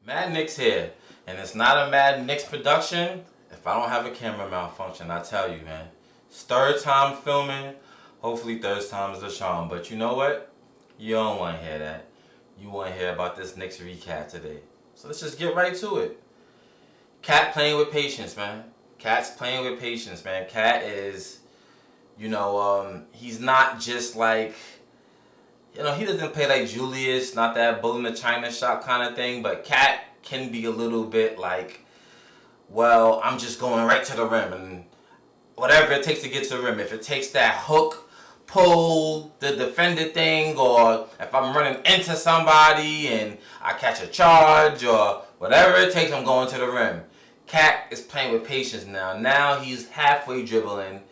MaddKnicks here, and it's not a MaddKnicks production if I don't have a camera malfunction. I tell you, man. It's third time filming. Hopefully third time is the charm. But you know what? You don't want to hear that. You want to hear about this Knicks recap today. So let's just get right to it. Cat playing with patience, man. Cat's playing with patience, man. Cat is, he's not just like, he doesn't play like Julius, not that bull in the China shop kind of thing, but Cat can be a little bit like, well, I'm just going right to the rim and whatever it takes to get to the rim. If it takes that hook, pull, the defender thing, or if I'm running into somebody and I catch a charge or whatever it takes, I'm going to the rim. Cat is playing with patience now. Now he's halfway dribbling,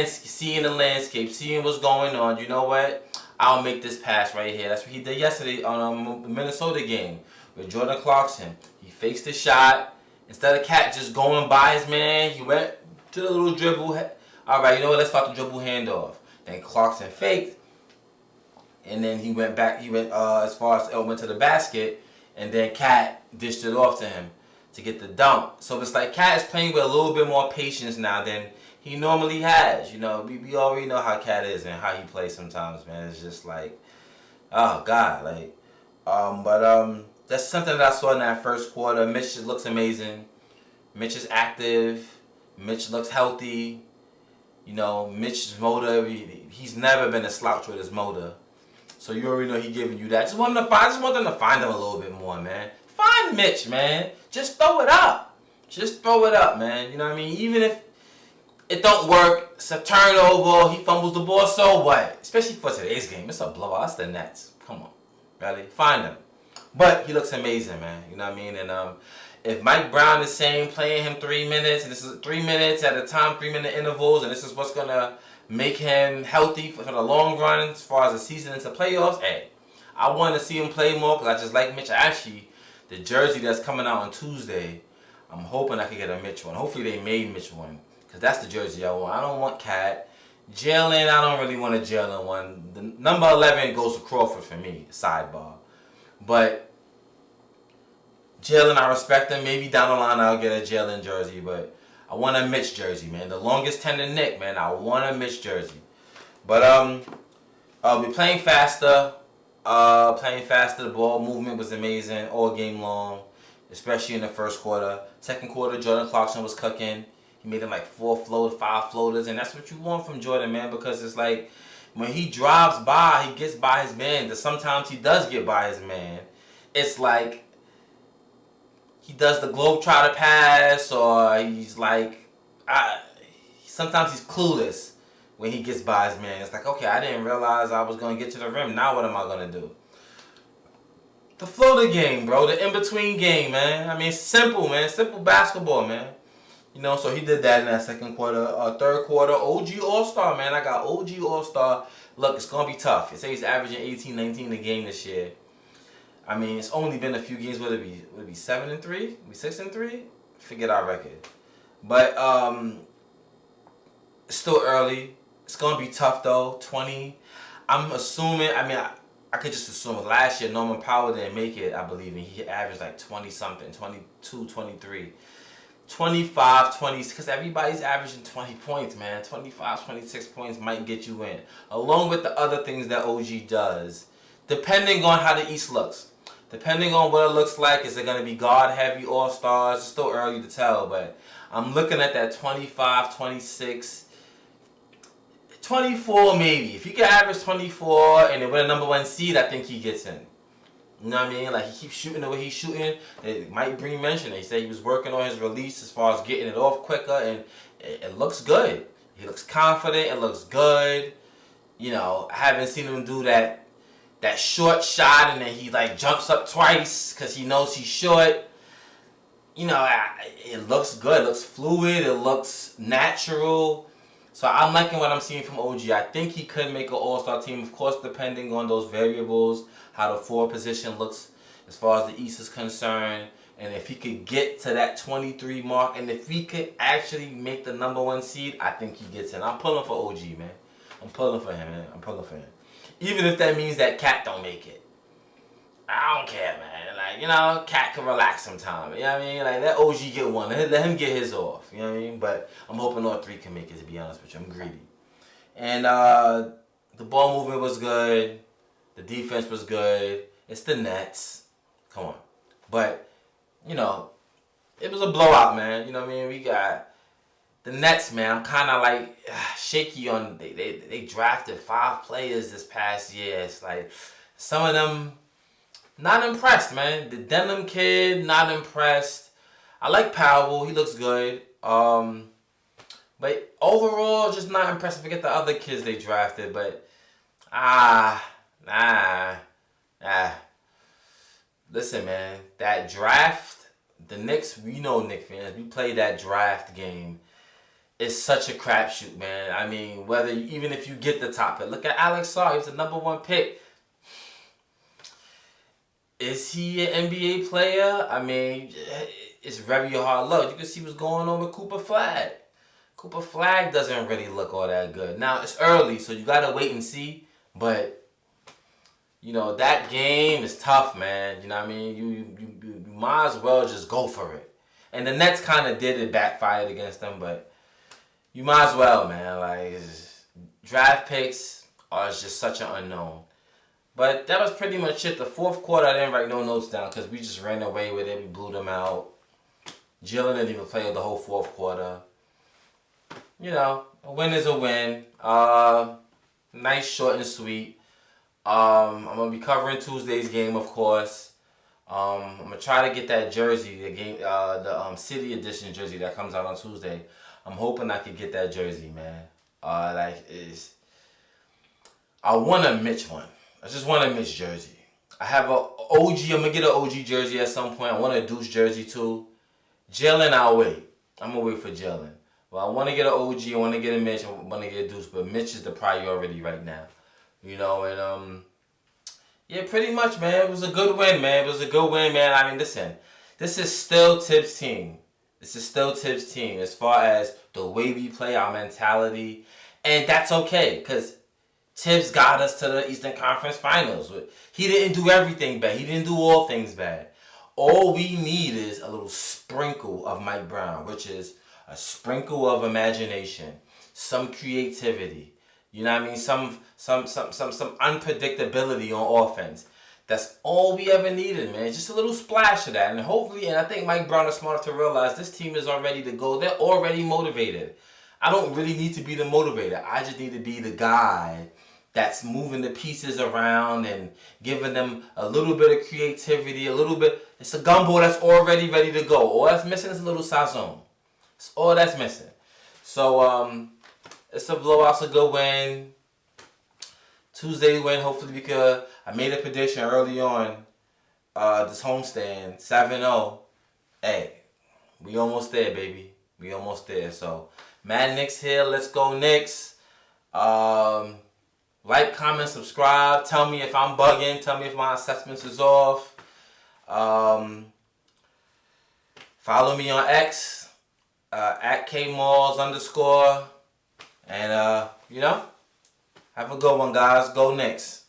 seeing the landscape, seeing what's going on. You know what? I'll make this pass right here. That's what he did yesterday on the Minnesota game with Jordan Clarkson. He faked the shot. Instead of Cat just going by his man, he went to the little dribble. All right, you know what? Let's start the dribble handoff. Then Clarkson faked, and then he went back. He went as far as went to the basket, and then Cat dished it off to him to get the dunk. So it's like Cat is playing with a little bit more patience now than he normally has. We already know how Cat is and how he plays sometimes, man. It's just like, oh God, like, that's something that I saw in that first quarter. Mitch looks amazing. Mitch is active. Mitch looks healthy. Mitch's motor, he's never been a slouch with his motor. So you already know he's giving you that. I just want them to find him a little bit more, man. Find Mitch, man. Just throw it up. Just throw it up, man. You know what I mean? Even if it don't work, it's a turnover, he fumbles the ball, so what? Especially for today's game. It's a blowout. That's the Nets. Come on. Really? Find him. But he looks amazing, man. You know what I mean? And if Mike Brown is saying playing him 3 minutes, and this is 3 minutes at a time, 3-minute intervals, and this is what's going to make him healthy for the long run as far as the season into playoffs, hey, I want to see him play more because I just like Mitch. Actually, the jersey that's coming out on Tuesday, I'm hoping I can get a Mitch one. Hopefully they made Mitch one because that's the jersey I want. I don't want Cat. Jalen, I don't really want a Jalen one. The number 11 goes to Crawford for me, sidebar. But Jalen, I respect him. Maybe down the line I'll get a Jalen jersey, but I want a Mitch jersey, man. The longest tender Nick, man. I want a Mitch jersey. But we're playing faster. The ball movement was amazing all game long, especially in the first quarter. Second quarter, Jordan Clarkson was cooking. He made him like 5 floaters, and that's what you want from Jordan, man, because it's like when he drives by, he gets by his man. Sometimes he does get by his man. It's like he does the globetrotter pass, or he's like, sometimes he's clueless when he gets by his man. It's like, okay, I didn't realize I was going to get to the rim. Now what am I going to do? The floater game, bro. The in-between game, man. I mean, it's simple, man. Simple basketball, man. So he did that in that second quarter. Third quarter, OG All-Star, man. I got OG All-Star. Look, it's going to be tough. It says he's averaging 18, 19 a game this year. I mean, it's only been a few games. Would it be 7-3? Would it be 6-3? Forget our record. But it's still early. It's going to be tough, though. 20. I'm assuming, I could just assume last year Norman Powell didn't make it, I believe, and he averaged like 20-something, 22, 23. 25, 20, because everybody's averaging 20 points, man. 25, 26 points might get you in. Along with the other things that OG does, depending on how the East looks. Depending on what it looks like, is it going to be guard-heavy All-Stars? It's still early to tell, but I'm looking at that 25, 26, 24 maybe. If you can average 24 and then win a number 1 seed, I think he gets in. You know what I mean? Like, he keeps shooting the way he's shooting. Mike Breen mentioned it. He said he was working on his release as far as getting it off quicker, and it looks good. He looks confident. It looks good. I haven't seen him do that short shot and then he like jumps up twice because he knows he's short. It looks good. It looks fluid. It looks natural. So I'm liking what I'm seeing from OG. I think he could make an all-star team, of course, depending on those variables, how the forward position looks as far as the East is concerned, and if he could get to that 23 mark, and if he could actually make the number 1 seed, I think he gets in. I'm pulling for OG, man. I'm pulling for him, man. I'm pulling for him. Even if that means that Cat don't make it. I don't care, man. Like, you know, Cat can relax sometime. You know what I mean? Like, let OG get one. Let him get his off. You know what I mean? But I'm hoping all three can make it, to be honest with you. I'm greedy. And the ball movement was good. The defense was good. It's the Nets. Come on. But, you know, it was a blowout, man. You know what I mean? We got the Nets, man. I'm kind of like shaky on. They drafted 5 players this past year. It's like some of them not impressed, man. The Denim kid, not impressed. I like Powell. He looks good. But overall, just not impressed. Forget the other kids they drafted, but nah. Listen, man, that draft, the Knicks, we know Knicks fans, we play that draft game. It's such a crapshoot, man. I mean, even if you get the top pick, look at Alex Sarr, he was the #1 pick. Is he an NBA player? I mean, it's very hard luck. You can see what's going on with Cooper Flag. Cooper Flag doesn't really look all that good. Now, it's early, so you got to wait and see. But, you know, that game is tough, man. You know what I mean? You might as well just go for it. And the Nets kind of did it, backfired against them, but you might as well, man. Like, draft picks are just such an unknown. But that was pretty much it. The fourth quarter, I didn't write no notes down because we just ran away with it. We blew them out. Jalen didn't even play the whole fourth quarter. You know, a win is a win. Nice, short, and sweet. I'm going to be covering Tuesday's game, of course. I'm going to try to get that jersey, the City Edition jersey that comes out on Tuesday. I'm hoping I can get that jersey, man. I want a Mitch one. I just want a Mitch jersey. I have a OG. I'm going to get an OG jersey at some point. I want a Deuce jersey too. Jalen, I'll wait. I'm going to wait for Jalen. Well, I want to get an OG. I want to get a Mitch. I want to get a Deuce. But Mitch is the priority right now. You know, and yeah, pretty much, man. It was a good win, man. It was a good win, man. I mean, listen. This is still Tibbs' team. This is still Tibbs' team as far as the way we play, our mentality. And that's okay, because Tibbs got us to the Eastern Conference Finals. He didn't do everything bad. He didn't do all things bad. All we need is a little sprinkle of Mike Brown, which is a sprinkle of imagination, some creativity. You know what I mean? Some unpredictability on offense. That's all we ever needed, man. Just a little splash of that. And hopefully, and I think Mike Brown is smart enough to realize this team is already to go. They're already motivated. I don't really need to be the motivator. I just need to be the guy that's moving the pieces around and giving them a little bit of creativity, a little bit. It's a gumbo that's already ready to go. All that's missing is a little sazon. It's all that's missing. So, it's a blowout, it's a good win. Tuesday win, hopefully, because I made a prediction early on this homestand, 7-0. Hey, we almost there, baby. We almost there. So, MaddKnicks here. Let's go, Knicks. Like, comment, subscribe. Tell me if I'm bugging. Tell me if my assessments is off. Follow me on X, at KMalls_. And, you know, have a good one, guys. Go Knicks.